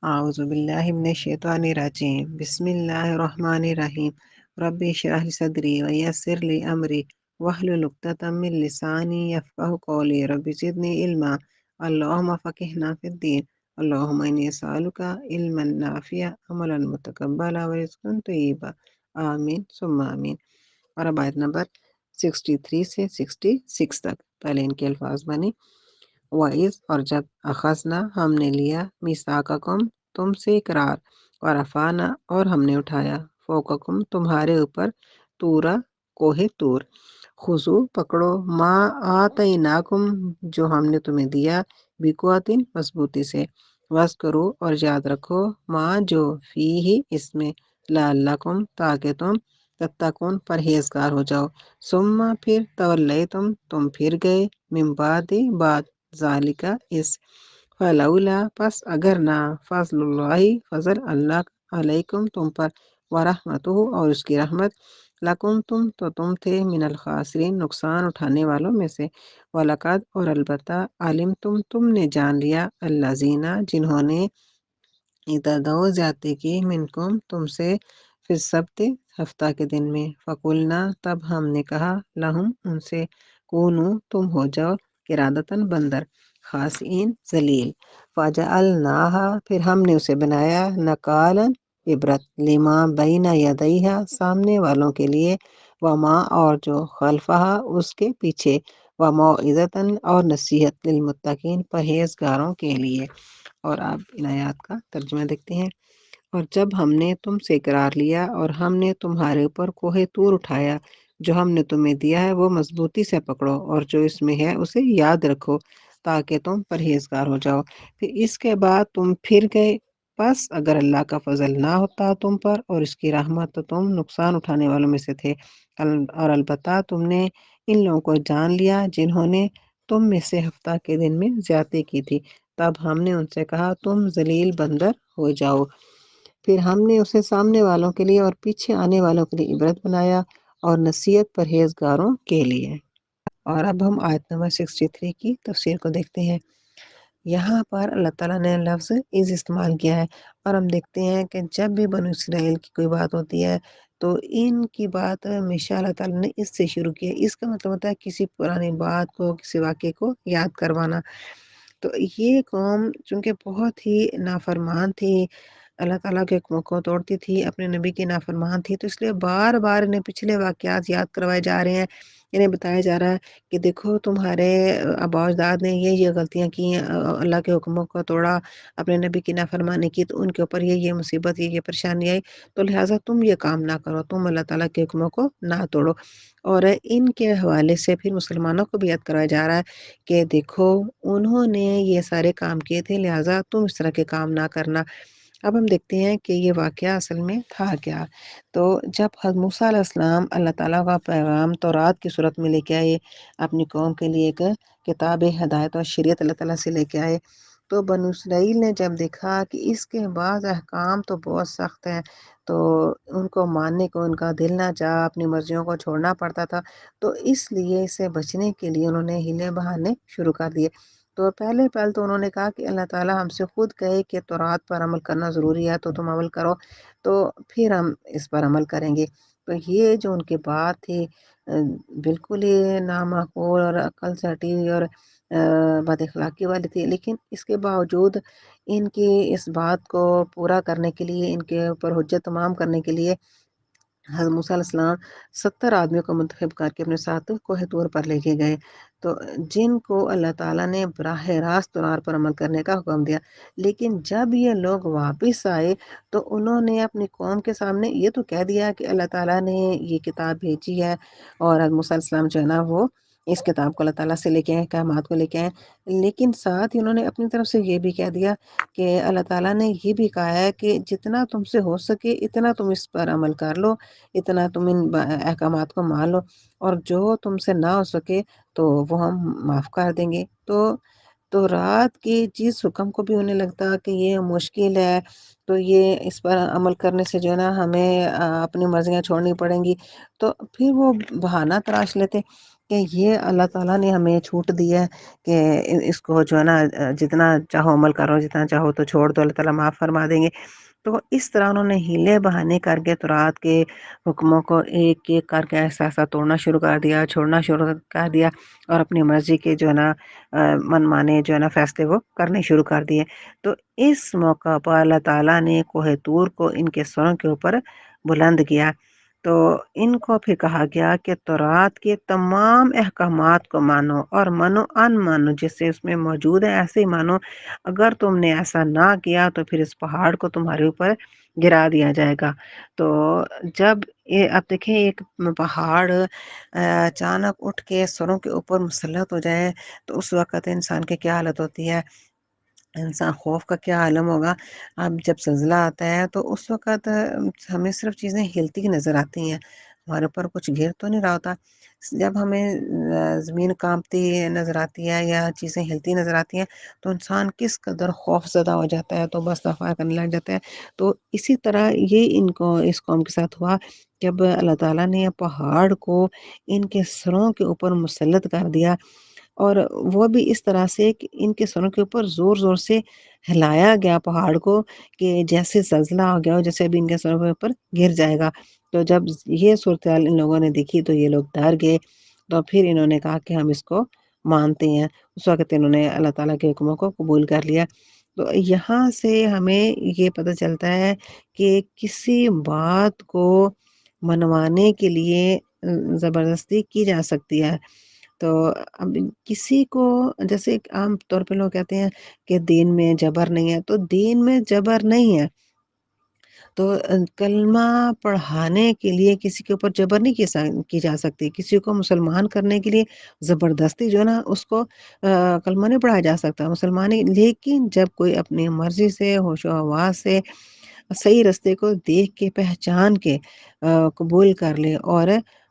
اعوذ باللہ من الشیطان الرجیم بسم اللہ الرحمن الرحیم رب اشرح لی صدری ویسر لی امری واحلل عقدۃ من لسانی یفقہوا قولی رب زدنی علما اللہم فقہنا فی الدین اللہم انی اسألک علما نافعا عملا متقبلا ورزقا طیبا آمین ثم آمین۔ اور اب آیت نمبر 63 سے 66 تک پہلے ان کے الفاظ بنی۔ وَإِذْ اور جب اخذنا ہم نے لیا میثاقکم تم سے اقرار ورفعنا اور ہم نے اٹھایا فوقکم تمہارے اوپر طورا کوہ طور خذو پکڑو ما آتیناکم جو ہم نے تمہیں دیا بقوتٍ مضبوطی سے واذکروا اور یاد رکھو ما جو فیہ اس میں لعلکم تاکہ تم تتقون پرہیزگار ہو جاؤ ثم پھر تولیتم تم پھر گئے من بعد ذالک اس فلولا پس اگر نہ فضل اللہ فضل اللہ علیکم تم پر ورحمتہ اور اس کی رحمت لکم تم تھے من الخاسرین نقصان اٹھانے والوں میں سے وَلَقَدْ اور البتہ علمتم تم نے جان لیا الذین جنہوں نے اعتدوا زیادتی کی منکم تم سے فی السبت ہفتہ کے دن میں فقلنا تب ہم نے کہا لہم ان سے کونو تم ہو جاؤ قرادتاً بندر خاسئین ذلیل فجعلناہا پھر ہم نے اسے بنایا نکالا عبرت لما بین یدیہا سامنے والوں کے لیے وما اور جو خلفہا اس کے پیچھے وموعظۃ اور نصیحت للمتقین پرہیزگاروں کے لیے۔ اور آپ ان آیات کا ترجمہ دیکھتے ہیں۔ اور جب ہم نے تم سے اقرار لیا اور ہم نے تمہارے اوپر کوہ طور اٹھایا جو ہم نے تمہیں دیا ہے وہ مضبوطی سے پکڑو اور جو اس میں ہے اسے یاد رکھو تاکہ تم پرہیزگار ہو جاؤ۔ پھر اس کے بعد تم پھر گئے پس اگر اللہ کا فضل نہ ہوتا تم پر اور اس کی رحمت تو تم نقصان اٹھانے والوں میں سے تھے۔ اور البتہ تم نے ان لوگوں کو جان لیا جنہوں نے تم میں سے ہفتہ کے دن میں زیادتی کی تھی تب ہم نے ان سے کہا تم ذلیل بندر ہو جاؤ۔ پھر ہم نے اسے سامنے والوں کے لیے اور پیچھے آنے والوں کے لیے عبرت بنایا اور نصیحت پرہیزگاروں کے لیے۔ اور اب ہم آیت نمبر 63 کی تفسیر کو دیکھتے ہیں۔ یہاں پر اللہ تعالیٰ نے لفظ از استعمال کیا ہے اور ہم دیکھتے ہیں کہ جب بھی بنو اسرائیل کی کوئی بات ہوتی ہے تو ان کی بات ہمیشہ اللہ تعالیٰ نے اس سے شروع کی ہے۔ اس کا مطلب ہوتا ہے کسی پرانی بات کو کسی واقعے کو یاد کروانا۔ تو یہ قوم چونکہ بہت ہی نافرمان تھی، اللہ تعالیٰ کے حکموں کو توڑتی تھی، اپنے نبی کی نافرمان تھی، تو اس لیے بار بار انہیں پچھلے واقعات یاد کروائے جا رہے ہیں۔ انہیں بتایا جا رہا ہے کہ دیکھو تمہارے آباء و اجداد نے یہ غلطیاں کی، اللہ کے حکموں کو توڑا، اپنے نبی کی نافرمانی کی تو ان کے اوپر یہ مصیبت یہ پریشانی آئی، تو لہٰذا تم یہ کام نہ کرو، تم اللہ تعالیٰ کے حکموں کو نہ توڑو۔ اور ان کے حوالے سے پھر مسلمانوں کو بھی یاد کرایا جا رہا ہے کہ دیکھو انہوں نے یہ سارے کام کیے تھے لہٰذا تم اس طرح کے کام نہ کرنا۔ اب ہم دیکھتے ہیں کہ یہ واقعہ اصل میں تھا کیا۔ تو جب حضرت موسیٰ علیہ السلام اللہ تعالیٰ کا پیغام تورات کی صورت میں لے کے آئے، اپنی قوم کے لیے ایک کتاب ہدایت اور شریعت اللہ تعالیٰ سے لے کے آئے، تو بنو اسرائیل نے جب دیکھا کہ اس کے بعض احکام تو بہت سخت ہیں تو ان کو ماننے کو ان کا دل نہ چاہا، اپنی مرضیوں کو چھوڑنا پڑتا تھا، تو اس لیے اسے بچنے کے لیے انہوں نے ہیلے بہانے شروع کر دیے۔ تو پہلے تو انہوں نے کہا کہ اللہ تعالیٰ ہم سے خود کہے کہ تورات پر عمل کرنا ضروری ہے تو تم عمل کرو تو پھر ہم اس پر عمل کریں گے۔ تو یہ جو ان کی بات تھی بالکل ہی نامعقول اور عقل سے ہٹی ہوئی اور بد اخلاقی والی تھی، لیکن اس کے باوجود ان کی اس بات کو پورا کرنے کے لیے، ان کے اوپر حجت تمام کرنے کے لیے حضرت موسیٰ علیہ السلام 70 آدمیوں کو منتخب کر کے اپنے ساتھ کوہ طور پر لے کے گئے، تو جن کو اللہ تعالیٰ نے براہ راست تورات پر عمل کرنے کا حکم دیا۔ لیکن جب یہ لوگ واپس آئے تو انہوں نے اپنی قوم کے سامنے یہ تو کہہ دیا کہ اللہ تعالیٰ نے یہ کتاب بھیجی ہے اور حضرت موسیٰ علیہ السلام جو ہے نا وہ اس کتاب کو اللہ تعالیٰ سے لے کے آئے، احکامات کو لے کے آئے، لیکن ساتھ ہی انہوں نے اپنی طرف سے یہ بھی کہہ دیا کہ اللہ تعالیٰ نے یہ بھی کہا ہے کہ جتنا تم سے ہو سکے اتنا تم اس پر عمل کر لو، اتنا تم ان احکامات کو مان لو، اور جو تم سے نہ ہو سکے تو وہ ہم معاف کر دیں گے۔ تو رات کے جس حکم کو بھی انہیں لگتا کہ یہ مشکل ہے تو یہ اس پر عمل کرنے سے جو ہے نا ہمیں اپنی مرضیاں چھوڑنی پڑیں گی، تو پھر وہ بہانہ تراش لیتے کہ یہ اللہ تعالیٰ نے ہمیں چھوٹ دی ہے کہ اس کو جو ہے نا جتنا چاہو عمل کرو، جتنا چاہو تو چھوڑ دو، اللہ تعالیٰ معاف فرما دیں گے۔ تو اس طرح انہوں نے ہیلے بہانے کر کے تورات کے حکموں کو ایک ایک کر کے ایسا ایسا توڑنا شروع کر دیا، چھوڑنا شروع کر دیا، اور اپنی مرضی کے جو ہے نا من مانے جو ہے نا فیصلے وہ کرنے شروع کر دیے۔ تو اس موقع پر اللہ تعالیٰ نے کوہ طور کو ان کے سروں کے اوپر بلند کیا۔ تو ان کو پھر کہا گیا کہ تورات کے تمام احکامات کو مانو، اور منو ان مانو جیسے اس میں موجود ہے ایسے ہی مانو۔ اگر تم نے ایسا نہ کیا تو پھر اس پہاڑ کو تمہارے اوپر گرا دیا جائے گا۔ تو جب یہ اب دیکھیں ایک پہاڑ اچانک اٹھ کے سروں کے اوپر مسلط ہو جائے تو اس وقت انسان کی کیا حالت ہوتی ہے، انسان خوف کا کیا عالم ہوگا۔ اب جب زلزلہ آتا ہے تو اس وقت ہمیں صرف چیزیں ہلتی ہی نظر آتی ہیں، ہمارے اوپر کچھ گر تو نہیں رہا ہوتا۔ جب ہمیں زمین کانپتی نظر آتی ہے یا چیزیں ہلتی نظر آتی ہیں تو انسان کس قدر خوف زدہ ہو جاتا ہے، تو بس دفاع کرنے لگ جاتا ہے۔ تو اسی طرح یہ ان کو اس قوم کے ساتھ ہوا، جب اللہ تعالیٰ نے پہاڑ کو ان کے سروں کے اوپر مسلط کر دیا، اور وہ بھی اس طرح سے کہ ان کے سروں کے اوپر زور زور سے ہلایا گیا پہاڑ کو، کہ جیسے زلزلہ ہو گیا ہو، جیسے ابھی ان کے سروں کے اوپر گر جائے گا۔ تو جب یہ صورتحال ان لوگوں نے دیکھی تو یہ لوگ ڈر گئے، تو پھر انہوں نے کہا کہ ہم اس کو مانتے ہیں۔ اس وقت انہوں نے اللہ تعالیٰ کے حکموں کو قبول کر لیا۔ تو یہاں سے ہمیں یہ پتہ چلتا ہے کہ کسی بات کو منوانے کے لیے زبردستی کی جا سکتی ہے۔ تو اب کسی کو، جیسے عام طور پہ لوگ کہتے ہیں کہ دین میں جبر نہیں ہے، تو دین میں جبر نہیں ہے، تو کلمہ پڑھانے کے لیے کسی کے اوپر جبر نہیں کی جا سکتی، کسی کو مسلمان کرنے کے لیے زبردستی جو ہے نا اس کو کلمہ نہیں پڑھایا جا سکتا مسلمانی۔ لیکن جب کوئی اپنی مرضی سے ہوش و حواس سے صحیح رستے کو دیکھ کے پہچان کے قبول کر لے، اور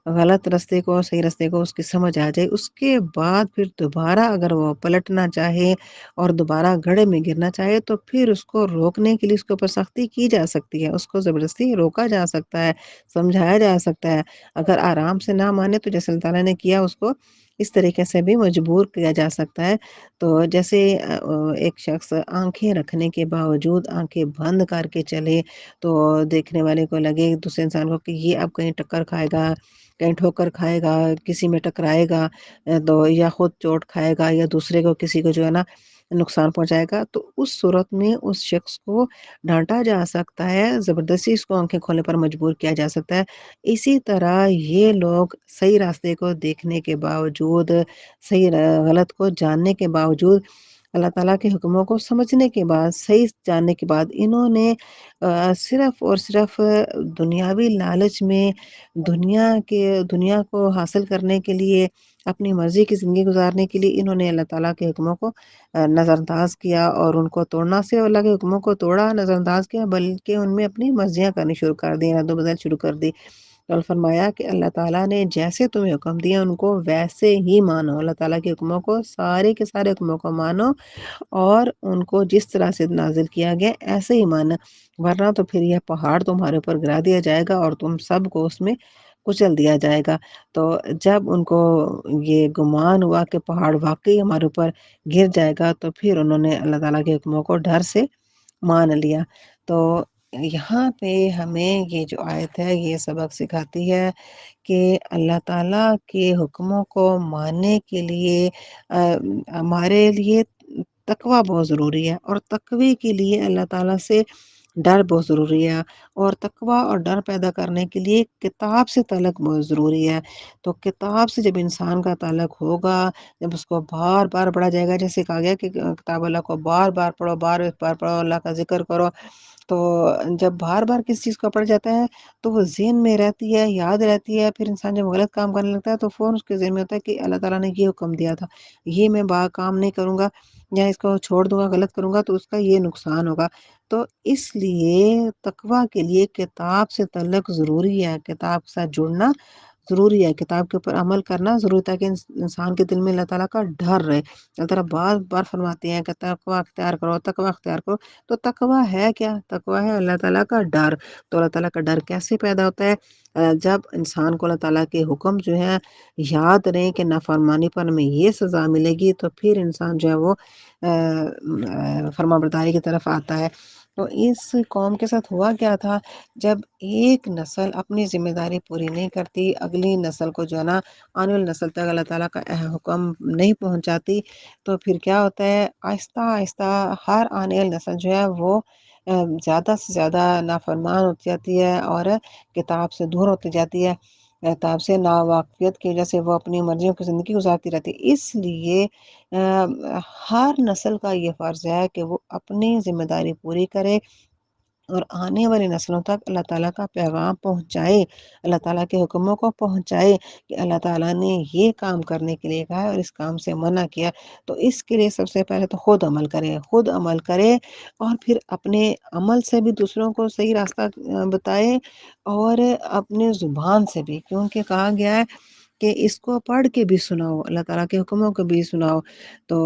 غلط رستے کو صحیح رستے کو اس کی سمجھ آ جائے، اس کے بعد پھر دوبارہ اگر وہ پلٹنا چاہے اور دوبارہ گڑھے میں گرنا چاہے تو پھر اس کو روکنے کے لیے اس کے اوپر سختی کی جا سکتی ہے، اس کو زبردستی روکا جا سکتا ہے، سمجھایا جا سکتا ہے۔ اگر آرام سے نہ مانے تو جیسے اللہ تعالیٰ نے کیا اس کو اس طریقے سے بھی مجبور کیا جا سکتا ہے۔ تو جیسے ایک شخص آنکھیں رکھنے کے باوجود آنکھیں بند کر کے چلے تو دیکھنے والے کو لگے دوسرے انسان کو کہ یہ اب کہیں ٹکر کھائے گا، کہیں ٹھوکر کھائے گا، کسی میں ٹکرائے گا، تو یا خود چوٹ کھائے گا یا دوسرے کو کسی کو جو ہے نا نقصان پہنچائے گا، تو اس صورت میں اس شخص کو ڈانٹا جا سکتا ہے، زبردستی اس کو آنکھیں کھولنے پر مجبور کیا جا سکتا ہے۔ اسی طرح یہ لوگ صحیح راستے کو دیکھنے کے باوجود، صحیح غلط کو جاننے کے باوجود، اللہ تعالیٰ کے حکموں کو سمجھنے کے بعد، صحیح جاننے کے بعد، انہوں نے صرف اور صرف دنیاوی لالچ میں، دنیا کو حاصل کرنے کے لیے، اپنی مرضی کی زندگی گزارنے کے لیے انہوں نے اللہ تعالیٰ کے حکموں کو نظر انداز کیا، اور ان کو توڑنا سے اللہ کے حکموں کو توڑا، نظر انداز کیا، بلکہ ان میں اپنی مرضیاں کرنی شروع کر دی، رد و بدل شروع کر دی۔ تو فرمایا کہ اللہ تعالیٰ نے جیسے تمہیں حکم دیا ان کو ویسے ہی مانو، اللہ تعالیٰ کے حکموں کو، سارے کے سارے حکموں کو مانو، اور ان کو جس طرح سے نازل کیا گیا ایسے ہی مانا، ورنہ تو پھر یہ پہاڑ تمہارے اوپر گرا دیا جائے گا اور تم سب کو اس میں کچل دیا جائے گا۔ تو جب ان کو یہ گمان ہوا کہ پہاڑ واقعی ہمارے اوپر گر جائے گا تو پھر انہوں نے اللہ تعالیٰ کے حکموں کو ڈر سے مان لیا۔ تو یہاں پہ ہمیں یہ جو آیت ہے یہ سبق سکھاتی ہے کہ اللہ تعالیٰ کے حکموں کو ماننے کے لیے ہمارے لیے تقوی بہت ضروری ہے، اور تقوی کے لیے اللہ تعالیٰ سے ڈر بہت ضروری ہے، اور تقوی اور ڈر پیدا کرنے کے لیے کتاب سے تعلق بہت ضروری ہے۔ تو کتاب سے جب انسان کا تعلق ہوگا، جب اس کو بار بار پڑھا جائے گا، جیسے کہا گیا کہ کتاب اللہ کو بار بار پڑھو، بار بار پڑھو، اللہ کا ذکر کرو، تو جب بار بار کسی چیز کو پڑھ جاتا ہے تو وہ ذہن میں رہتی ہے، یاد رہتی ہے، پھر انسان جب غلط کام کرنے لگتا ہے تو فوراً اس کے ذہن میں ہوتا ہے کہ اللہ تعالیٰ نے یہ حکم دیا تھا، یہ میں کام نہیں کروں گا، یا اس کو چھوڑ دوں گا، غلط کروں گا تو اس کا یہ نقصان ہوگا۔ تو اس لیے تقوی کے لیے کتاب سے تعلق ضروری ہے، کتاب کے ساتھ جڑنا ضروری ہے، کتاب کے اوپر عمل کرنا ضروری، تاکہ انسان کے دل میں اللہ تعالیٰ کا ڈر رہے۔ اللہ تعالیٰ بار بار فرماتے ہیں کہ تقوی اختیار کرو، تقوی اختیار کرو۔ تو تقوی ہے کیا؟ تقوی ہے اللہ تعالیٰ کا ڈر۔ تو اللہ تعالیٰ کا ڈر کیسے پیدا ہوتا ہے؟ جب انسان کو اللہ تعالیٰ کے حکم جو ہے یاد رہے کہ نافرمانی پر ہمیں یہ سزا ملے گی، تو پھر انسان جو ہے وہ فرما برداری کی طرف آتا ہے۔ تو اس قوم کے ساتھ ہوا کیا تھا؟ جب ایک نسل اپنی ذمہ داری پوری نہیں کرتی، اگلی نسل کو جو ہے نا، آنے والی نسل تک اللہ تعالیٰ کا حکم نہیں پہنچاتی، تو پھر کیا ہوتا ہے؟ آہستہ آہستہ ہر آنے والی نسل جو ہے وہ زیادہ سے زیادہ نافرمان ہوتی جاتی ہے، اور کتاب سے دور ہوتی جاتی ہے، کتاب سے ناواقفیت کی وجہ سے وہ اپنی مرضیوں کی زندگی گزارتی رہتی ہے۔ اس لیے ہر نسل کا یہ فرض ہے کہ وہ اپنی ذمہ داری پوری کرے اور آنے والی نسلوں تک اللہ تعالیٰ کا پیغام پہنچائے، اللہ تعالیٰ کے حکموں کو پہنچائے کہ اللہ تعالیٰ نے یہ کام کرنے کے لیے کہا ہے اور اس کام سے منع کیا۔ تو اس کے لیے سب سے پہلے تو خود عمل کرے، خود عمل کرے، اور پھر اپنے عمل سے بھی دوسروں کو صحیح راستہ بتائے، اور اپنے زبان سے بھی، کیونکہ کہا گیا ہے کہ اس کو پڑھ کے بھی سناؤ، اللہ تعالیٰ کے حکموں کو بھی سناؤ، تو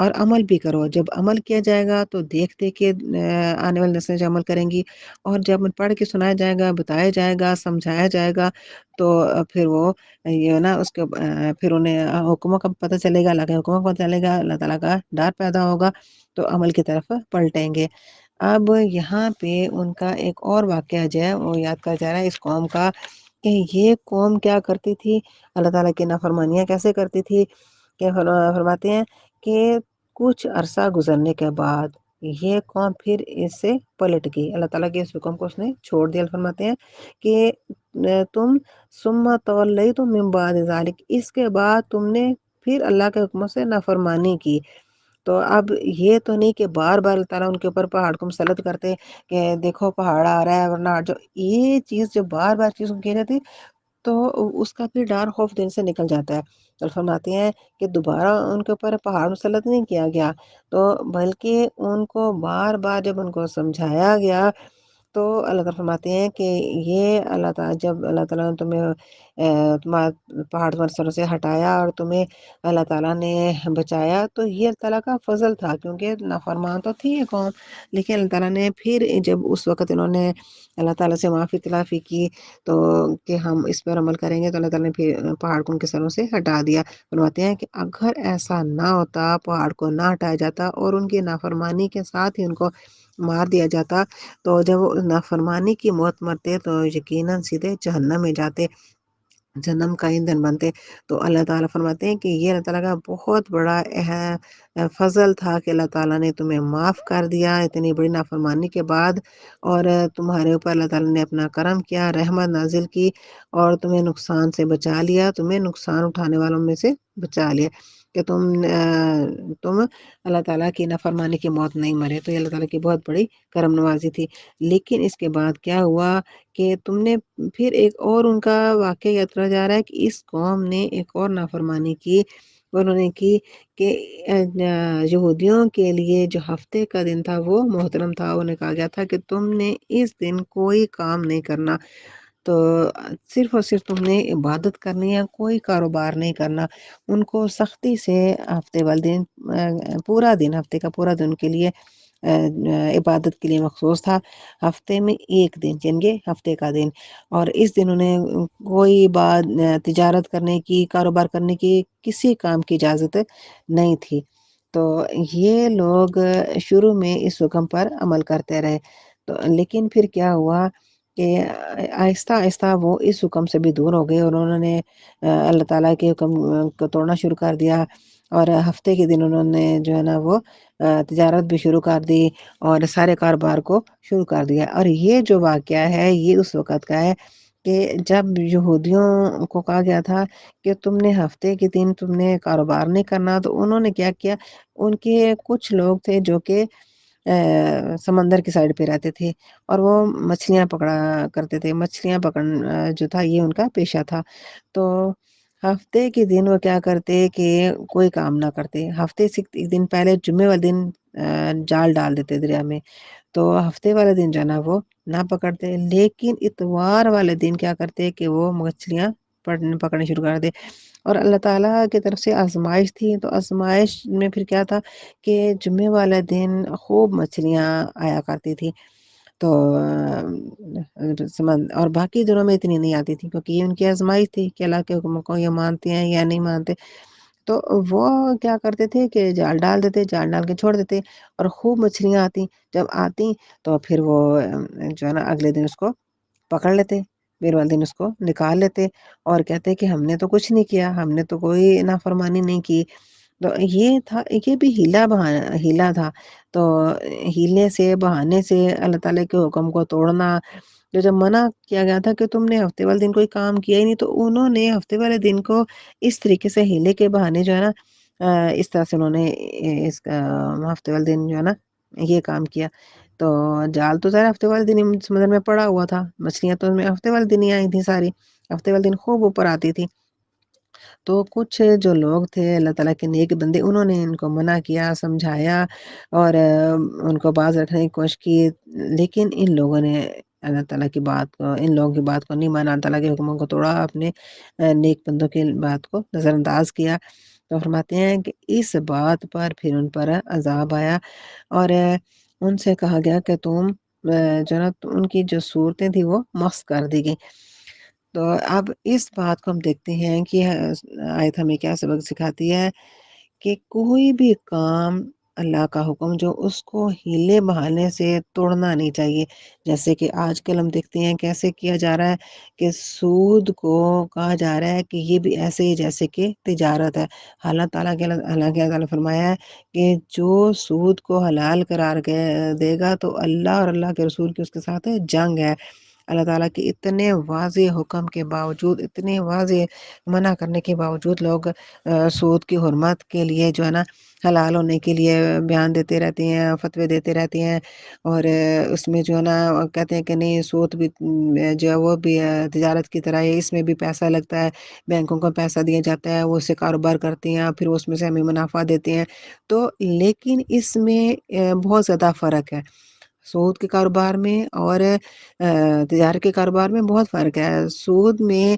اور عمل بھی کرو۔ جب عمل کیا جائے گا تو دیکھ دیکھ کے آنے والی نسلیں جو عمل کریں گی، اور جب پڑھ کے سنایا جائے گا، بتایا جائے گا، سمجھایا جائے گا، تو پھر وہ یہ نا اس کے پھر انہیں حکموں کا پتہ چلے گا، اللہ کے حکموں کا پتہ چلے گا، اللہ تعالیٰ کا ڈر پیدا ہوگا، تو عمل کی طرف پلٹیں گے۔ اب یہاں پہ ان کا ایک اور واقعہ جو ہے وہ یاد کر جا رہا ہے اس قوم کا، کہ یہ قوم کیا کرتی تھی، اللہ تعالیٰ کی نافرمانیاں کیسے کرتی تھی، کہ فرماتے ہیں کہ کچھ عرصہ گزرنے کے بعد یہ قوم پھر اس سے پلٹ گئی، اللہ تعالیٰ کے اس حکم کو اس نے چھوڑ دیا۔ فرماتے ہیں کہ تم ثم تولیتم من بعد ذلک، اس کے بعد تم نے پھر اللہ کے حکموں سے نافرمانی کی۔ تو اب یہ تو نہیں کہ بار بار اللہ تعالیٰ ان کے اوپر پہاڑ کو مسلط کرتے کہ دیکھو پہاڑ آ رہا ہے ورنہ ہٹ جاؤ، یہ چیز جب بار بار چیز کی جاتی تو اس کا پھر ڈر خوف دل سے نکل جاتا ہے۔ تو فرماتے ہیں کہ دوبارہ ان کے اوپر پہاڑ مسلط نہیں کیا گیا، تو بلکہ ان کو بار بار جب ان کو سمجھایا گیا، تو اللہ تعالیٰ فرماتے ہیں کہ یہ اللہ تعالیٰ جب اللہ تعالیٰ نے تمہیں تمہارا پہاڑ تمہارے سروں سے ہٹایا اور تمہیں اللہ تعالیٰ نے بچایا، تو یہ اللہ تعالیٰ کا فضل تھا، کیونکہ نافرمان تو تھی یہ قوم، لیکن اللہ تعالیٰ نے پھر جب اس وقت انہوں نے اللہ تعالیٰ سے معافی تلافی کی، تو کہ ہم اس پر عمل کریں گے، تو اللہ تعالیٰ نے پھر پہاڑ کو ان کے سروں سے ہٹا دیا۔ فرماتے ہیں کہ اگر ایسا نہ ہوتا، پہاڑ کو نہ ہٹایا جاتا اور ان کی نافرمانی کے ساتھ ہی ان کو مار دیا جاتا، تو جب وہ نافرمانی کی موت مرتے تو یقیناً سیدھے جہنم میں جاتے، جہنم کا ایندھن بنتے۔ تو اللہ تعالیٰ فرماتے ہیں کہ یہ اللہ تعالیٰ کا بہت بڑا فضل تھا کہ اللہ تعالیٰ نے تمہیں معاف کر دیا اتنی بڑی نافرمانی کے بعد، اور تمہارے اوپر اللہ تعالیٰ نے اپنا کرم کیا، رحمت نازل کی، اور تمہیں نقصان سے بچا لیا، تمہیں نقصان اٹھانے والوں میں سے بچا لیا، کہ تم اللہ تعالیٰ کی نافرمانی کی موت نہیں مرے۔ تو یہ اللہ تعالیٰ کی بہت بڑی کرم نوازی تھی۔ لیکن اس کے بعد کیا ہوا کہ تم نے پھر ایک اور ان کا واقعہ یاد رہ جا رہا ہے کہ اس قوم نے ایک اور نافرمانی کی، انہوں نے کی کہ یہودیوں کے لیے جو ہفتے کا دن تھا وہ محترم تھا، انہیں کہا گیا تھا کہ تم نے اس دن کوئی کام نہیں کرنا، تو صرف اور صرف تم نے عبادت کرنی ہے، کوئی کاروبار نہیں کرنا۔ ان کو سختی سے ہفتے والے دن پورا دن، ہفتے کا پورا دن کے لیے عبادت کے لیے مخصوص تھا، ہفتے میں ایک دن یعنی کہ ہفتے کا دن، اور اس دن انہیں کوئی بات تجارت کرنے کی، کاروبار کرنے کی، کسی کام کی اجازت نہیں تھی۔ تو یہ لوگ شروع میں اس حکم پر عمل کرتے رہے، تو لیکن پھر کیا ہوا کہ آہستہ آہستہ وہ اس حکم سے بھی دور ہو گئے، اور انہوں نے اللہ تعالیٰ کے حکم کو توڑنا شروع کر دیا، اور ہفتے کے دن انہوں نے جو ہے نا وہ تجارت بھی شروع کر دی اور سارے کاروبار کو شروع کر دیا۔ اور یہ جو واقعہ ہے یہ اس وقت کا ہے کہ جب یہودیوں کو کہا گیا تھا کہ تم نے ہفتے کے دن تم نے کاروبار نہیں کرنا، تو انہوں نے کیا کیا، ان کے کچھ لوگ تھے جو کہ سمندر کی سائڈ پہ رہتے تھے، اور وہ مچھلیاں پکڑا کرتے تھے، مچھلیاں پکڑنا جو تھا یہ ان کا پیشہ تھا۔ تو ہفتے کے دن وہ کیا کرتے کہ کوئی کام نہ کرتے، ہفتے سے ایک دن پہلے جمعے والے دن جال ڈال دیتے دریا میں، تو ہفتے والے دن جو ہے نا وہ نہ پکڑتے، لیکن اتوار والے دن کیا کرتے کہ وہ مچھلیاں پکڑنے شروع کر دے۔ اور اللہ تعالیٰ کی طرف سے آزمائش تھی، تو آزمائش میں پھر کیا تھا کہ جمعے والے دن خوب مچھلیاں آیا کرتی تھی، تو اور باقی دنوں میں اتنی نہیں آتی تھی، کیونکہ یہ ان کی آزمائش تھی کہ اللہ کے حکم کو یہ مانتے ہیں یا نہیں مانتے۔ تو وہ کیا کرتے تھے کہ جال ڈال دیتے، جال ڈال کے چھوڑ دیتے، اور خوب مچھلیاں آتی، جب آتی تو پھر وہ جو ہے نا اگلے دن اس کو پکڑ لیتے، پھر والے دن اس کو نکال لیتے، اور کہتے کہ ہم نے تو کچھ نہیں کیا، ہم نے تو کوئی نافرمانی نہیں کی۔ تو یہ تھا، یہ بھی ہیلا تھا۔ تو ہیلے سے، بہانے سے اللہ تعالیٰ کے حکم کو توڑنا، جو جب منع کیا گیا تھا کہ تم نے ہفتے والے دن کوئی کام کیا ہی نہیں، تو انہوں نے ہفتے والے دن کو اس طریقے سے ہیلے کے بہانے جو ہے نا اس طرح سے انہوں نے اس ہفتے والے دن جو ہے نا یہ کام کیا۔ تو جال تو ظاہر ہفتے والے دن ہی سمندر میں پڑا ہوا تھا، مچھلیاں تو میں ہفتے والے دن ہی آئی تھی ساری، ہفتے والے دن خوب اوپر آتی تھی۔ تو کچھ جو لوگ تھے اللہ تعالیٰ کے نیک بندے، انہوں نے ان کو منع کیا، سمجھایا، اور ان کو باز رکھنے کی کوشش کی، لیکن ان لوگوں نے اللہ تعالیٰ کی بات کو، ان لوگوں کی بات کو نہیں مانا، اللہ تعالیٰ کے حکموں کو توڑا، اپنے نیک بندوں کی بات کو نظر انداز کیا۔ تو فرماتے ہیں کہ اس بات پر پھر ان پر عذاب آیا، اور ان سے کہا گیا کہ تم جو نا ان کی جو صورتیں تھیں وہ مسخ کر دی گئی۔ تو اب اس بات کو ہم دیکھتے ہیں کہ آیت ہمیں کیا سبق سکھاتی ہے کہ کوئی بھی کام اللہ کا حکم جو اس کو ہیلے بہانے سے توڑنا نہیں چاہیے۔ جیسے کہ آج کل ہم دیکھتے ہیں کیسے کیا جا رہا ہے کہ سود کو کہا جا رہا ہے کہ یہ بھی ایسے ہی جیسے کہ تجارت ہے۔ اللہ تعالیٰ کے نے فرمایا ہے کہ جو سود کو حلال قرار دے گا تو اللہ اور اللہ کے رسول کی اس کے ساتھ جنگ ہے۔ اللہ تعالیٰ کے اتنے واضح حکم کے باوجود، اتنے واضح منع کرنے کے باوجود لوگ سود کی حرمت کے لیے جو ہے نا حلال ہونے کے لیے بیان دیتے رہتے ہیں، فتوے دیتے رہتے ہیں، اور اس میں جو ہے نا کہتے ہیں کہ نہیں سود بھی جو ہے وہ بھی تجارت کی طرح ہے، اس میں بھی پیسہ لگتا ہے، بینکوں کو پیسہ دیا جاتا ہے، وہ اس سے کاروبار کرتے ہیں، پھر اس میں سے ہمیں منافع دیتے ہیں۔ تو لیکن اس میں بہت زیادہ فرق ہے، سود کے کاروبار میں اور تجارت کے کاروبار میں بہت فرق ہے۔ سود میں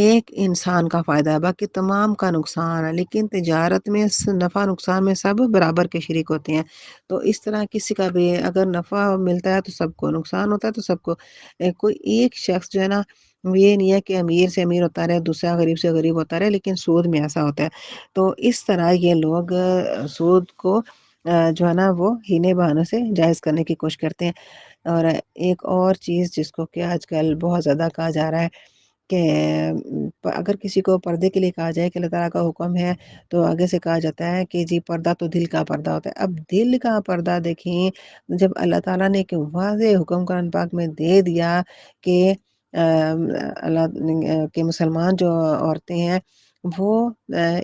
ایک انسان کا فائدہ ہے، باقی تمام کا نقصان ہے، لیکن تجارت میں نفع نقصان میں سب برابر کے شریک ہوتے ہیں۔ تو اس طرح کسی کا بھی اگر نفع ملتا ہے تو سب کو، نقصان ہوتا ہے تو سب کو۔ کوئی ایک شخص جو ہے نا یہ نہیں ہے کہ امیر سے امیر ہوتا رہے، دوسرا غریب سے غریب ہوتا رہے، لیکن سود میں ایسا ہوتا ہے۔ تو اس طرح یہ لوگ سود کو جو ہے نا وہ ہینے بہانے سے جائز کرنے کی کوشش کرتے ہیں۔ اور ایک اور چیز جس کو کہ آج کل بہت زیادہ کہا جا رہا ہے کہ اگر کسی کو پردے کے لیے کہا جائے کہ اللہ تعالیٰ کا حکم ہے، تو آگے سے کہا جاتا ہے کہ جی پردہ تو دل کا پردہ ہوتا ہے۔ اب دل کا پردہ دیکھیں، جب اللہ تعالیٰ نے ایک واضح حکم قرآن پاک میں دے دیا کہ اللہ کے مسلمان جو عورتیں ہیں وہ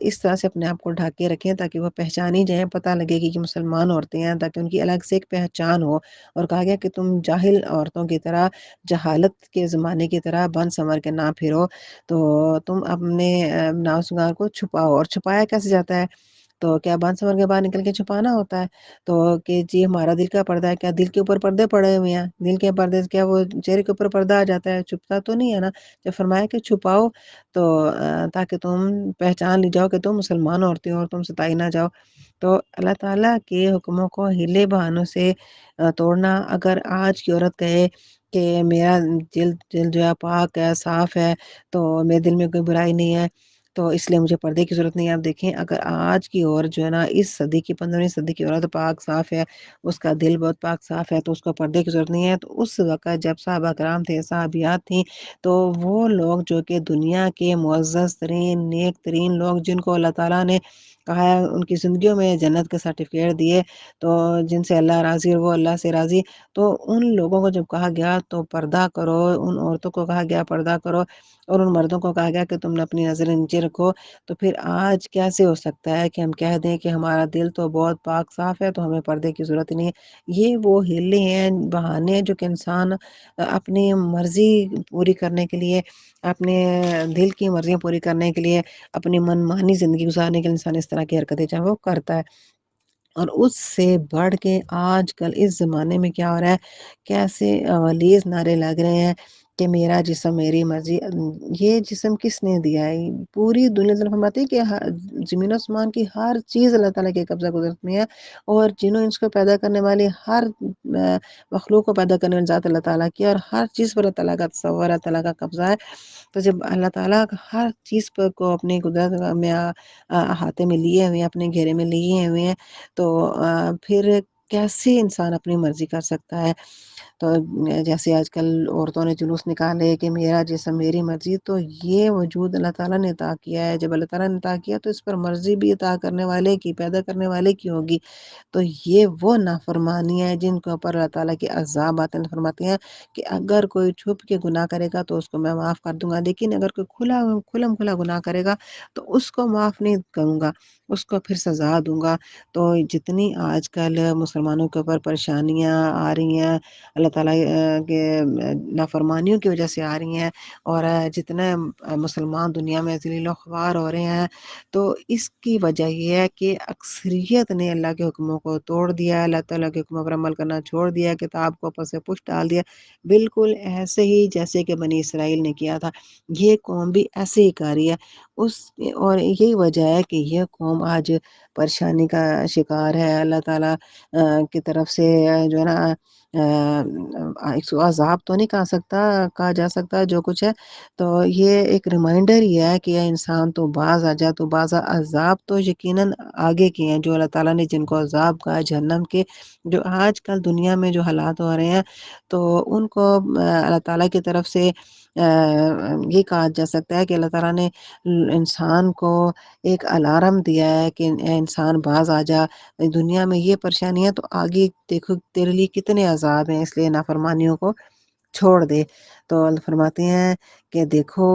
اس طرح سے اپنے آپ کو ڈھانک کے رکھیں تاکہ وہ پہچانی جائیں، پتہ لگے کہ مسلمان عورتیں ہیں، تاکہ ان کی الگ سے ایک پہچان ہو۔ اور کہا گیا کہ تم جاہل عورتوں کی طرح، جہالت کے زمانے کی طرح بن سنور کے نہ پھرو، تو تم اپنے ناؤ سنگار کو چھپاؤ۔ اور چھپایا کیسے جاتا ہے؟ تو کیا بن سنور کے باہر نکل کے چھپانا ہوتا ہے؟ تو کہ جی ہمارا دل کا پردہ ہے، کیا دل کے اوپر پردے پڑے ہوئے ہیں؟ دل کے پردے سے کیا وہ چہرے کے اوپر پردہ آ جاتا ہے؟ چھپتا تو نہیں ہے نا۔ جب فرمایا کہ چھپاؤ تو تاکہ تم پہچان لی جاؤ کہ تم مسلمان عورتیں ہو اور تم ستائی نہ جاؤ۔ تو اللہ تعالیٰ کے حکموں کو ہیلے بہانوں سے توڑنا، اگر آج کی عورت کہے کہ میرا دل جو ہے پاک ہے، صاف ہے، تو میرے دل میں کوئی برائی نہیں ہے، تو اس لیے مجھے پردے کی ضرورت نہیں ہے۔ آپ دیکھیں اگر آج کی عورت جو ہے نا اس صدی کی 15ویں صدی کی عورت پاک صاف ہے، اس کا دل بہت پاک صاف ہے، تو اس کو پردے کی ضرورت نہیں ہے۔ تو اس وقت جب صحابہ کرام تھے، صحابیات تھیں، تو وہ لوگ جو کہ دنیا کے معزز ترین، نیک ترین لوگ، جن کو اللہ تعالیٰ نے کہا ہے ان کی زندگیوں میں جنت کے سرٹیفکیٹ دیے، تو جن سے اللہ راضی اور وہ اللہ سے راضی، تو ان لوگوں کو جب کہا گیا تو پردہ کرو، ان عورتوں کو کہا گیا پردہ کرو، اور ان مردوں کو کہا گیا کہ تم نے اپنی نظریں نیچے رکھو، تو پھر آج کیسے ہو سکتا ہے کہ ہم کہہ دیں کہ ہمارا دل تو بہت پاک صاف ہے تو ہمیں پردے کی ضرورت نہیں ہے؟ یہ وہ ہیلے ہیں، بہانے ہیں جو کہ انسان اپنی مرضی پوری کرنے کے لیے، اپنے دل کی مرضیاں پوری کرنے کے لیے، اپنی من مانی زندگی گزارنے کے لیے انسان اس طرح کی حرکتیں چاہے وہ کرتا ہے۔ اور اس سے بڑھ کے آج کل اس زمانے میں کیا ہو رہا ہے، کیسے غلیظ نعرے لگ رہے ہیں کہ میرا جسم میری مرضی۔ یہ جسم کس نے دیا ہے؟ پوری دنیا سے فرماتی ہے کہ زمین و آسمان کی ہر چیز اللہ تعالیٰ کے قبضہ قدرت میں ہے، اور جنہوں اس کو پیدا کرنے والی ہر مخلوق کو پیدا کرنے والی ذات اللہ تعالیٰ کی، اور ہر چیز پر اللہ تعالیٰ کا تصور، اللہ تعالیٰ کا قبضہ ہے۔ تو جب اللہ تعالیٰ ہر چیز پر کو اپنی قدرت میں احاطے میں لیے ہوئے ہیں، اپنے گھیرے میں لیے ہوئے ہیں، تو پھر کیسے انسان اپنی مرضی کر سکتا ہے؟ تو جیسے آج کل عورتوں نے جلوس نکالے کہ میرا جسم میری مرضی، تو یہ وجود اللہ تعالیٰ نے عطا کیا ہے۔ جب اللہ تعالیٰ نے عطا کیا تو اس پر مرضی بھی عطا کرنے والے کی، پیدا کرنے والے کی ہوگی۔ تو یہ وہ نافرمانی ہے جن کے اوپر اللہ تعالیٰ کے عذاب آتے ہیں۔ فرماتے ہیں کہ اگر کوئی چھپ کے گناہ کرے گا تو اس کو میں معاف کر دوں گا، لیکن اگر کوئی کھلم کھلا گناہ کرے گا تو اس کو معاف نہیں کروں گا، اس کو پھر سزا دوں گا۔ تو جتنی آج کل مسلمانوں کے اوپر پریشانیاں آ رہی ہیں اللہ تعالیٰ کے نافرمانیوں کی وجہ سے آ رہی ہیں، اور جتنے مسلمان دنیا میں ذلیل و خوار ہو رہے ہیں، تو اس کی وجہ یہ ہے کہ اکثریت نے اللہ کے حکموں کو توڑ دیا، اللہ تعالیٰ کے حکموں پر عمل کرنا چھوڑ دیا، کتاب کو پس پش ڈال دیا، بالکل ایسے ہی جیسے کہ بنی اسرائیل نے کیا تھا۔ یہ قوم بھی ایسے ہی کر رہی ہے اس، اور یہی وجہ ہے کہ یہ قوم آج پریشانی کا شکار ہے۔ اللہ تعالیٰ کی طرف سے جو ہے نا عذاب تو نہیں کہا جا سکتا جو کچھ ہے، تو یہ ایک ریمائنڈر ہی ہے کہ اے انسان تو باز آ جا، تو باز عذاب تو یقیناً آگے کے ہیں جو اللہ تعالیٰ نے جن کو عذاب کہا جہنم کے، جو آج کل دنیا میں جو حالات ہو رہے ہیں، تو ان کو اللہ تعالیٰ کی طرف سے یہ کہا جا سکتا ہے کہ اللہ تعالیٰ نے انسان کو ایک الارم دیا ہے کہ اے انسان باز آ جا، دنیا میں یہ پریشانی ہے تو آگے دیکھو تیرے لیے کتنے عذاب ہیں، اس لیے نافرمانیوں کو چھوڑ دے۔ تو اللہ فرماتے ہیں کہ دیکھو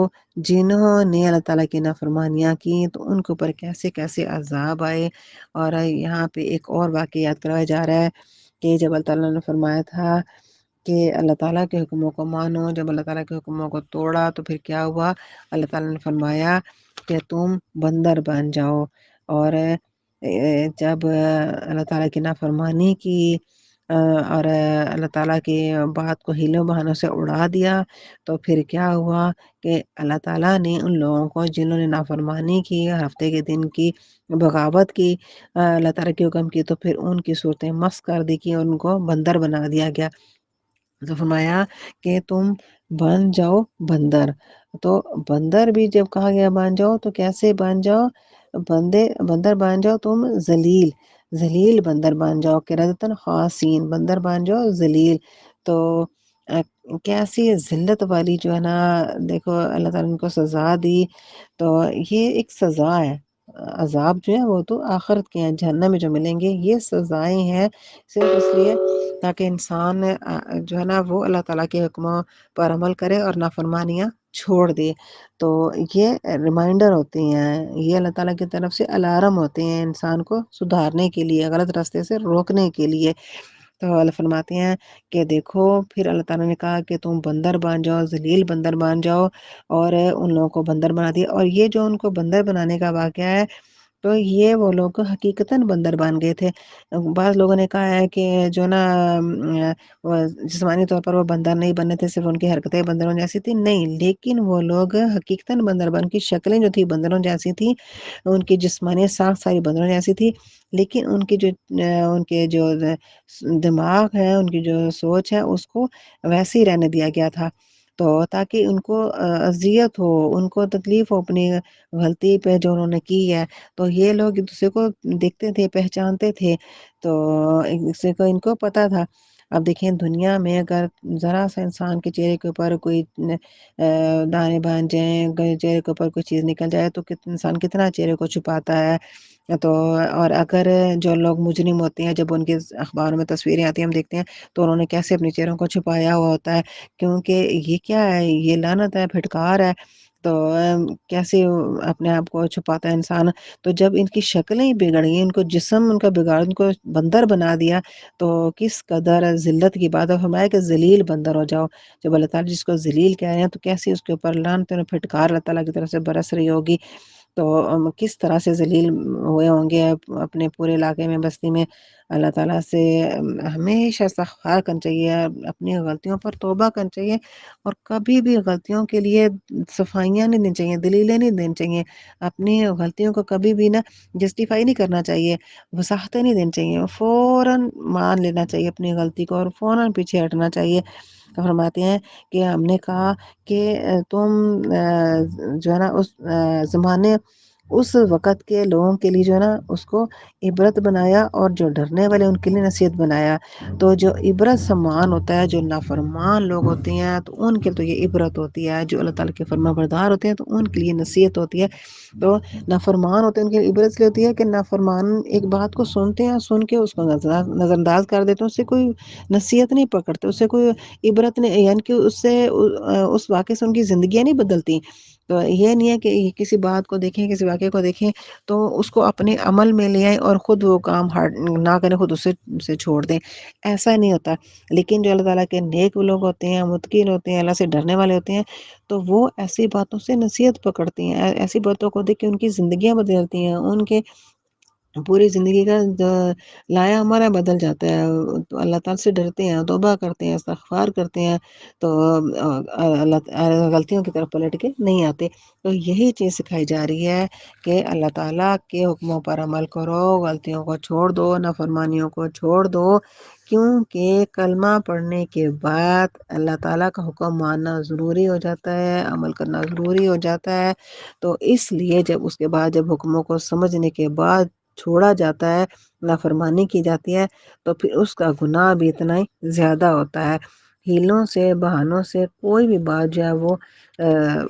جنہوں نے اللہ تعالیٰ کی نافرمانیاں کی تو ان کے اوپر کیسے کیسے عذاب آئے۔ اور یہاں پہ ایک اور واقعہ یاد کرایا جا رہا ہے کہ جب اللہ تعالیٰ نے فرمایا تھا کہ اللہ تعالیٰ کے حکموں کو مانو، جب اللہ تعالیٰ کے حکموں کو توڑا تو پھر کیا ہوا؟ اللہ تعالیٰ نے فرمایا کہ تم بندر بن جاؤ، اور جب اللہ تعالیٰ کی نافرمانی کی اور اللہ تعالیٰ کی بات کو ہیلوں بہانوں سے اڑا دیا، تو پھر کیا ہوا کہ اللہ تعالیٰ نے ان لوگوں کو جنہوں نے نافرمانی کی، ہفتے کے دن کی بغاوت کی، اللہ تعالیٰ کے حکم کی، تو پھر ان کی صورتیں مس کر دی کہ ان کو بندر بنا دیا گیا۔ تو فرمایا کہ تم بن جاؤ بندر۔ تو بندر بھی جب کہا گیا بن جاؤ تو کیسے بن جاؤ؟ بندر بن جاؤ تم ذلیل بندر بن جاؤ، قردۃ خاسین، بندر بن جاؤ ذلیل۔ تو کیسی ذلت والی جو ہے نا، دیکھو اللہ تعالیٰ نے ان کو سزا دی، تو یہ ایک سزا ہے۔ عذاب جو ہے وہ تو آخرت کے ہیں، جہنم میں جو ملیں گے، یہ سزائیں ہیں صرف اس لیے تاکہ انسان جو ہے نا وہ اللہ تعالیٰ کے حکموں پر عمل کرے اور نافرمانیاں چھوڑ دے۔ تو یہ ریمائنڈر ہوتے ہیں، یہ اللہ تعالیٰ کی طرف سے الارم ہوتے ہیں انسان کو سدھارنے کے لیے، غلط راستے سے روکنے کے لیے۔ تو اللہ فرماتے ہیں کہ دیکھو پھر اللہ تعالیٰ نے کہا کہ تم بندر بن جاؤ، ذلیل بندر بن جاؤ، اور ان لوگوں کو بندر بنا دیا۔ اور یہ جو ان کو بندر بنانے کا واقعہ ہے، تو یہ وہ لوگ حقیقتاً بندر بن گئے تھے۔ بعض لوگوں نے کہا ہے کہ جو نا وہ جسمانی طور پر وہ بندر نہیں بنے تھے، صرف ان کی حرکتیں بندروں جیسی تھی، نہیں، لیکن وہ لوگ حقیقتاً بندر بن کی شکلیں جو تھی بندروں جیسی تھی، ان کی جسمانی ساخت ساری بندروں جیسی تھی، لیکن ان کی جو ان کے جو دماغ ہے، ان کی جو سوچ ہے، اس کو ویسے ہی رہنے دیا گیا تھا، تو تاکہ ان کو اذیت ہو، ان کو تکلیف ہو اپنی غلطی پہ جو انہوں نے کی ہے۔ تو یہ لوگ ایک دوسرے کو دیکھتے تھے، پہچانتے تھے، تو ایک دوسرے کو ان کو پتہ تھا۔ اب دیکھیں دنیا میں اگر ذرا سا انسان کے چہرے کے اوپر کوئی دانے بن جائیں، چہرے کے اوپر کوئی چیز نکل جائے تو انسان کتنا چہرے کو چھپاتا ہے۔ تو اور اگر جو لوگ مجرم ہوتے ہیں، جب ان کے اخباروں میں تصویریں آتی ہیں ہم دیکھتے ہیں تو انہوں نے کیسے اپنے چہروں کو چھپایا ہوا ہوتا ہے، کیونکہ یہ کیا ہے، یہ لعنت ہے، پھٹکار ہے، تو کیسے اپنے آپ کو چھپاتا ہے انسان۔ تو جب ان کی شکلیں بگڑ گئی، ان کو جسم ان کا بگاڑ، ان کو بندر بنا دیا، تو کس قدر ذلت کی بات ہے۔ فرمایا کہ ذلیل بندر ہو جاؤ۔ جب اللہ تعالیٰ جس کو ذلیل کہہ رہے ہیں تو کیسے اس کے اوپر لعنت اور پھٹکار اللہ تعالیٰ کی طرف سے برس رہی ہوگی۔ تو کس طرح سے ذلیل ہوئے ہوں گے اپنے پورے علاقے میں، بستی میں۔ اللہ تعالیٰ سے ہمیشہ استغفار کرنا چاہیے، اپنی غلطیوں پر توبہ کرنا چاہیے، اور کبھی بھی غلطیوں کے لیے صفائیاں نہیں دینی چاہیے، دلیلیں نہیں دینی چاہیے، اپنی غلطیوں کو کبھی بھی نہ جسٹیفائی نہیں کرنا چاہیے، وضاحتیں نہیں دینی چاہیے، فوراً مان لینا چاہیے اپنی غلطی کو اور فوراً پیچھے ہٹنا چاہیے۔ فرماتے ہیں کہ ہم نے کہا کہ تم جو ہے نا اس زمانے اس وقت کے لوگوں کے لیے جو ہے نا اس کو عبرت بنایا، اور جو ڈرنے والے ان کے لیے نصیحت بنایا۔ تو جو عبرت سمان ہوتا ہے، جو نافرمان لوگ ہوتے ہیں تو ان کے تو یہ عبرت ہوتی ہے، جو اللہ تعالیٰ کے فرما بردار ہوتے ہیں تو ان کے لیے نصیحت ہوتی ہے۔ تو نافرمان ہوتے ہیں ان کی عبرت اس لیے ہوتی ہے کہ نافرمان ایک بات کو سنتے ہیں، سن کے اس کو نظر انداز کر دیتے ہیں، اس سے کوئی نصیحت نہیں پکڑتے، اس سے کوئی عبرت نہیں، یعنی کہ اس سے اس واقعے سے ان کی زندگیاں نہیں بدلتی۔ تو یہ نہیں ہے کہ کسی بات کو دیکھیں، کسی واقعے کو دیکھیں تو اس کو اپنے عمل میں لے آئیں اور خود وہ کام نہ کریں، خود اسے چھوڑ دیں، ایسا نہیں ہوتا۔ لیکن جو اللہ تعالیٰ کے نیک لوگ ہوتے ہیں، متقین ہوتے ہیں، اللہ سے ڈرنے والے ہوتے ہیں، تو وہ ایسی باتوں سے نصیحت پکڑتی ہیں، ایسی باتوں کو دیکھ کے ان کی زندگیاں بدلتی ہیں، ان کے پوری زندگی کا لایا ہمارا بدل جاتا ہے۔ تو اللہ تعالیٰ سے ڈرتے ہیں، توبہ کرتے ہیں، استغفار کرتے ہیں، تو اللہ غلطیوں کی طرف پلٹ کے نہیں آتے۔ تو یہی چیز سکھائی جا رہی ہے کہ اللہ تعالیٰ کے حکموں پر عمل کرو، غلطیوں کو چھوڑ دو، نافرمانیوں کو چھوڑ دو، کیونکہ کلمہ پڑھنے کے بعد اللہ تعالیٰ کا حکم ماننا ضروری ہو جاتا ہے، عمل کرنا ضروری ہو جاتا ہے۔ تو اس لیے جب اس کے بعد جب حکموں کو سمجھنے کے بعد چھوڑا جاتا ہے، نافرمانی کی جاتی ہے، تو پھر اس کا گناہ بھی اتنا ہی زیادہ ہوتا ہے۔ ہیلوں سے، بہانوں سے کوئی بھی بات جو ہے وہ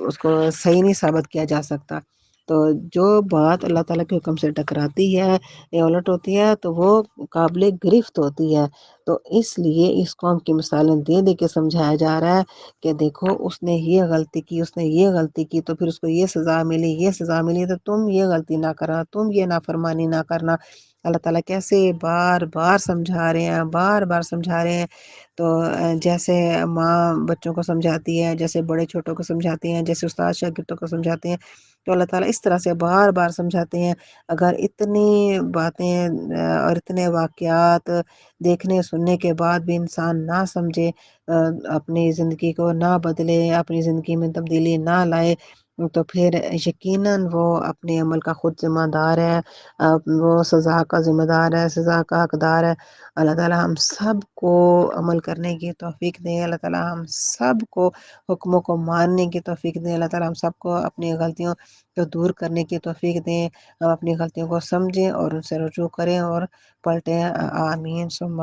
اس کو صحیح نہیں ثابت کیا جا سکتا۔ تو جو بات اللہ تعالیٰ کے حکم سے ٹکراتی ہے یا الٹ ہوتی ہے تو وہ قابل گرفت ہوتی ہے۔ تو اس لیے اس قوم کی مثالیں دے دے کے سمجھایا جا رہا ہے کہ دیکھو اس نے یہ غلطی کی، اس نے یہ غلطی کی، تو پھر اس کو یہ سزا ملی، یہ سزا ملی، تو تم یہ غلطی نہ کرنا، تم یہ نافرمانی نہ کرنا۔ اللہ تعالیٰ کیسے بار بار سمجھا رہے ہیں، بار بار سمجھا رہے ہیں۔ تو جیسے ماں بچوں کو سمجھاتی ہے، جیسے بڑے چھوٹوں کو سمجھاتے ہیں، جیسے استاد شاگردوں کو سمجھاتے ہیں، تو اللہ تعالیٰ اس طرح سے بار بار سمجھاتے ہیں۔ اگر اتنی باتیں اور اتنے واقعات دیکھنے سننے کے بعد بھی انسان نہ سمجھے، اپنی زندگی کو نہ بدلے، اپنی زندگی میں تبدیلی نہ لائے، تو پھر یقیناً وہ اپنے عمل کا خود ذمہ دار ہے، وہ سزا کا ذمہ دار ہے، سزا کا حقدار ہے۔ اللہ تعالیٰ ہم سب کو عمل کرنے کی توفیق دے، اللہ تعالیٰ ہم سب کو حکموں کو ماننے کی توفیق دے، اللہ تعالیٰ ہم سب کو اپنی غلطیوں کو دور کرنے کی توفیق دیں، ہم اپنی غلطیوں کو سمجھیں اور ان سے رجوع کریں اور پلٹیں۔ آمین ثم